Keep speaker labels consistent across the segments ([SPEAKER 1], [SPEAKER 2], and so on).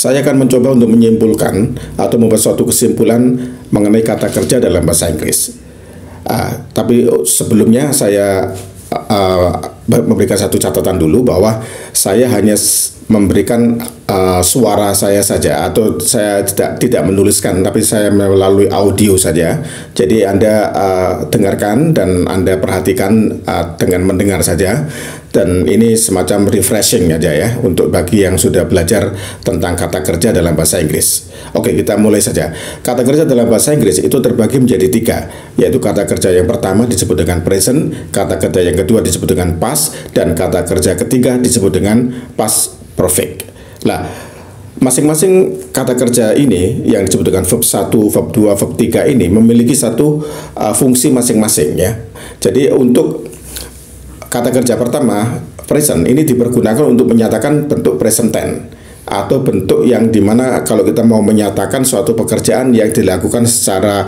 [SPEAKER 1] saya akan mencoba untuk menyimpulkan atau membuat suatu kesimpulan mengenai kata kerja dalam bahasa Inggris. Tapi sebelumnya saya memberikan satu catatan dulu bahwa saya hanya memberikan suara saya saja, atau saya tidak menuliskan, tapi saya melalui audio saja. Jadi Anda dengarkan dan Anda perhatikan dengan mendengar saja. Dan ini semacam refreshing aja ya, untuk bagi yang sudah belajar tentang kata kerja dalam bahasa Inggris. Oke, kita mulai saja. Kata kerja dalam bahasa Inggris itu terbagi menjadi 3, yaitu kata kerja yang pertama disebut dengan present, kata kerja yang kedua disebut dengan past, dan kata kerja ketiga disebut dengan past perfect. Nah, masing-masing kata kerja ini yang disebut dengan verb 1, verb 2, verb 3 ini memiliki satu fungsi masing-masing ya. Jadi untuk kata kerja pertama, present, ini dipergunakan untuk menyatakan bentuk present tense, atau bentuk yang dimana kalau kita mau menyatakan suatu pekerjaan yang dilakukan secara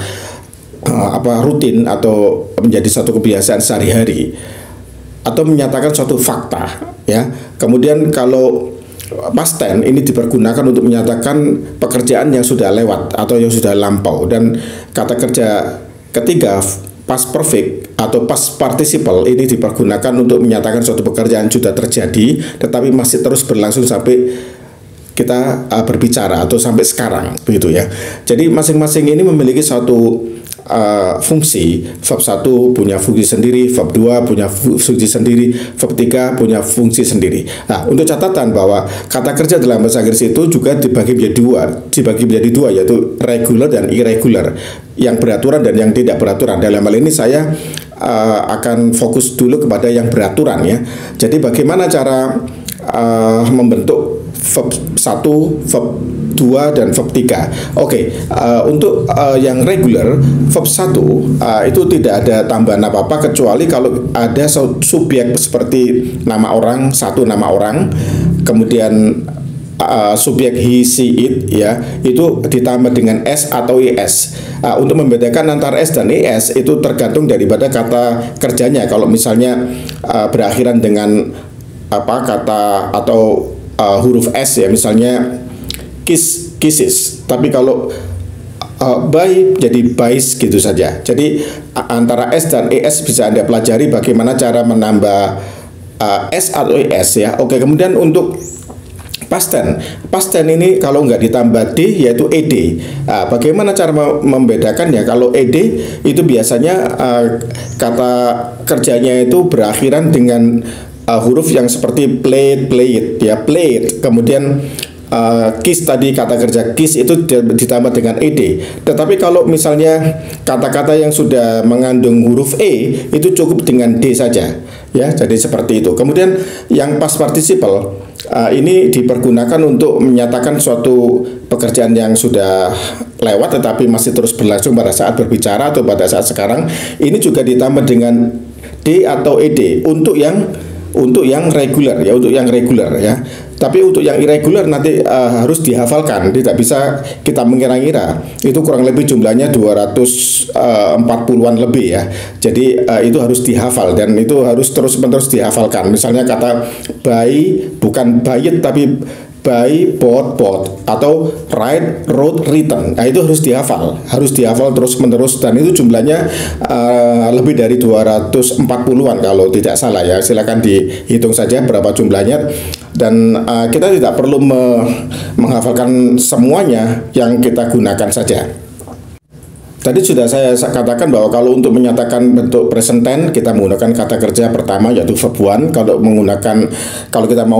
[SPEAKER 1] rutin atau menjadi suatu kebiasaan sehari-hari, atau menyatakan suatu fakta ya. Kemudian kalau past tense ini dipergunakan untuk menyatakan pekerjaan yang sudah lewat atau yang sudah lampau. Dan kata kerja ketiga, past perfect atau past participle, ini dipergunakan untuk menyatakan suatu pekerjaan sudah terjadi tetapi masih terus berlangsung sampai kita berbicara atau sampai sekarang, begitu ya. Jadi masing-masing ini memiliki suatu fungsi. Verb 1 punya fungsi sendiri, verb 2 punya fungsi sendiri, verb 3 punya fungsi sendiri. Nah, untuk catatan bahwa kata kerja dalam bahasa Inggris itu juga dibagi menjadi dua, yaitu regular dan irregular, yang beraturan dan yang tidak beraturan. Dalam hal ini saya akan fokus dulu kepada yang beraturan ya. Jadi bagaimana cara membentuk verb 1, verb 2, dan verb 3. Oke, untuk yang regular, verb 1 itu tidak ada tambahan apa-apa kecuali kalau ada subjek seperti nama orang, satu nama orang, kemudian subjek he, she, it ya, itu ditambah dengan s atau es. Untuk membedakan antara s dan es itu tergantung daripada kata kerjanya. Kalau misalnya berakhiran dengan kata atau huruf s ya, misalnya kisses, tapi kalau buy jadi buys gitu saja. Jadi antara s dan es bisa Anda pelajari bagaimana cara menambah s atau es ya. Oke, kemudian untuk past tense ini kalau nggak ditambah d yaitu ed. Bagaimana cara membedakannya? Kalau ed itu biasanya kata kerjanya itu berakhiran dengan huruf yang seperti played ya, played. Kemudian kiss tadi, kata kerja kiss itu ditambah dengan ed. Tetapi kalau misalnya kata-kata yang sudah mengandung huruf e itu cukup dengan d saja ya. Jadi seperti itu. Kemudian yang past participle ini dipergunakan untuk menyatakan suatu pekerjaan yang sudah lewat tetapi masih terus berlangsung pada saat berbicara atau pada saat sekarang. Ini juga ditambah dengan d atau ed untuk yang regular ya, untuk yang regular ya. Tapi untuk yang irregular nanti harus dihafalkan, tidak bisa kita mengira-ngira. Itu kurang lebih jumlahnya 240-an lebih ya. Jadi itu harus dihafal dan itu harus terus-menerus dihafalkan. Misalnya kata buy bukan buyed tapi buy, bought, atau write, wrote, written. Nah, itu harus dihafal terus-menerus, dan itu jumlahnya lebih dari 240-an kalau tidak salah ya. Silakan dihitung saja berapa jumlahnya, dan kita tidak perlu menghafalkan semuanya, yang kita gunakan saja. Tadi sudah saya katakan bahwa kalau untuk menyatakan bentuk present tense kita menggunakan kata kerja pertama yaitu verb 1. Kalau kita mau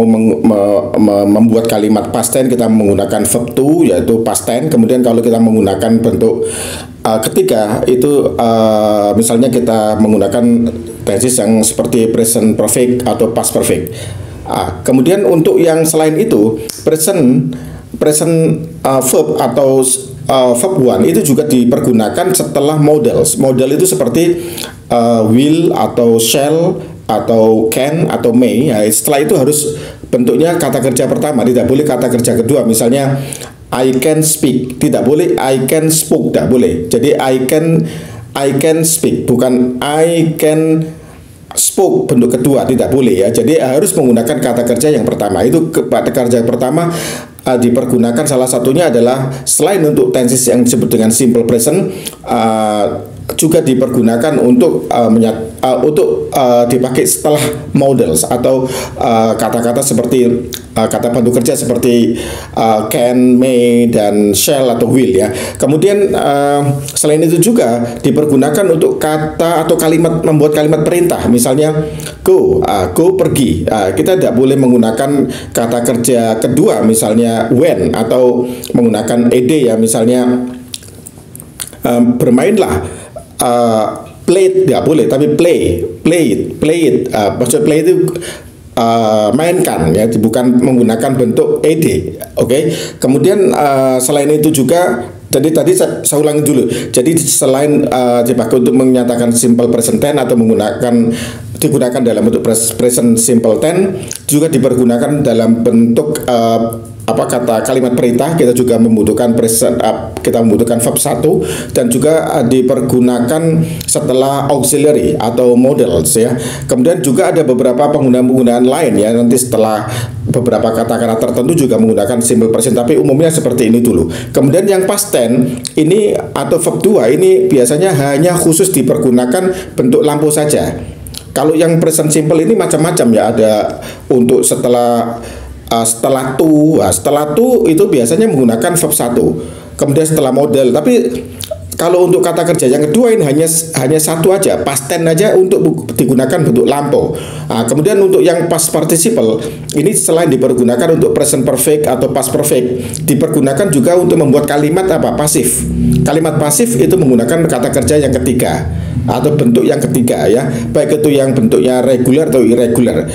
[SPEAKER 1] membuat kalimat past tense kita menggunakan verb 2 yaitu past tense. Kemudian kalau kita menggunakan bentuk ketiga itu misalnya kita menggunakan tenses yang seperti present perfect atau past perfect. Kemudian untuk yang selain itu present verb atau verb 1 itu juga dipergunakan setelah models. Model itu seperti will atau shall atau can atau may. Ya, setelah itu harus bentuknya kata kerja pertama, tidak boleh kata kerja kedua. Misalnya I can speak, tidak boleh I can spoke, tidak boleh. Jadi I can speak, bukan I can spoke bentuk kedua, tidak boleh ya. Jadi harus menggunakan kata kerja yang pertama. Itu kata kerja pertama dipergunakan salah satunya adalah selain untuk tenses yang disebut dengan simple present, juga dipergunakan untuk dipakai setelah models atau kata-kata seperti kata bantu kerja seperti can, may, dan shall atau will ya. Kemudian selain itu juga dipergunakan untuk kata atau kalimat, membuat kalimat perintah. Misalnya go, go pergi. Kita tidak boleh menggunakan kata kerja kedua misalnya when, atau menggunakan ed ya, misalnya bermainlah. Play tidak boleh, tapi play it. Maksud play itu mainkan ya, bukan menggunakan bentuk ed. Oke. Kemudian selain itu juga, jadi tadi saya ulangi dulu. Jadi selain dipakai untuk menyatakan simple present tense atau digunakan dalam bentuk present simple tense, juga dipergunakan dalam bentuk kata kalimat perintah. Kita juga membutuhkan kita membutuhkan verb 1, dan juga dipergunakan setelah auxiliary atau models ya. Kemudian juga ada beberapa penggunaan lain ya, nanti setelah beberapa kata-kata tertentu juga menggunakan simple present, tapi umumnya seperti ini dulu. Kemudian yang past tense ini atau verb 2 ini biasanya hanya khusus dipergunakan bentuk lampu saja. Kalau yang present simple ini macam-macam ya, ada untuk setelah to itu biasanya menggunakan verb 1. Kemudian setelah model. Tapi kalau untuk kata kerja yang kedua ini hanya satu aja, past tense aja untuk digunakan bentuk lampu. Kemudian untuk yang past participle ini selain dipergunakan untuk present perfect atau past perfect, dipergunakan juga untuk membuat kalimat pasif. Kalimat pasif itu menggunakan kata kerja yang ketiga atau bentuk yang ketiga ya, baik itu yang bentuknya regular atau irregular.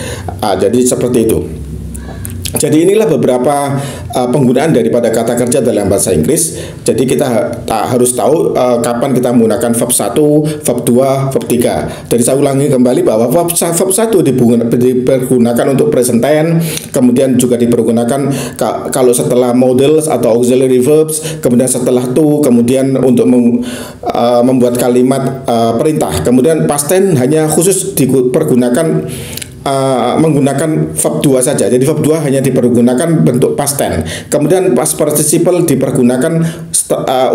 [SPEAKER 1] Jadi seperti itu. Jadi inilah beberapa penggunaan daripada kata kerja dalam bahasa Inggris. Jadi kita harus tahu kapan kita menggunakan verb 1, verb 2, verb 3. Jadi saya ulangi kembali bahwa verb 1 dipergunakan untuk present tense, kemudian juga dipergunakan kalau setelah models atau auxiliary verbs, kemudian setelah to, kemudian untuk membuat kalimat perintah. Kemudian past tense hanya khusus dipergunakan menggunakan verb 2 saja. Jadi verb 2 hanya dipergunakan bentuk past tense. Kemudian past participle dipergunakan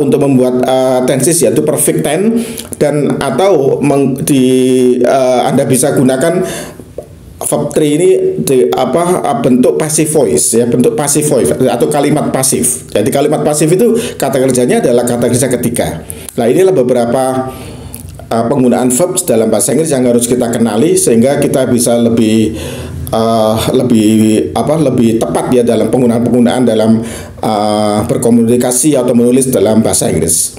[SPEAKER 1] untuk membuat tenses yaitu perfect tense, dan atau Anda bisa gunakan verb 3 ini bentuk passive voice ya, bentuk passive voice atau kalimat pasif. Jadi kalimat pasif itu kata kerjanya adalah kata kerja ketiga. Nah, inilah beberapa penggunaan verbs dalam bahasa Inggris yang harus kita kenali sehingga kita bisa lebih tepat ya dalam penggunaan dalam berkomunikasi atau menulis dalam bahasa Inggris.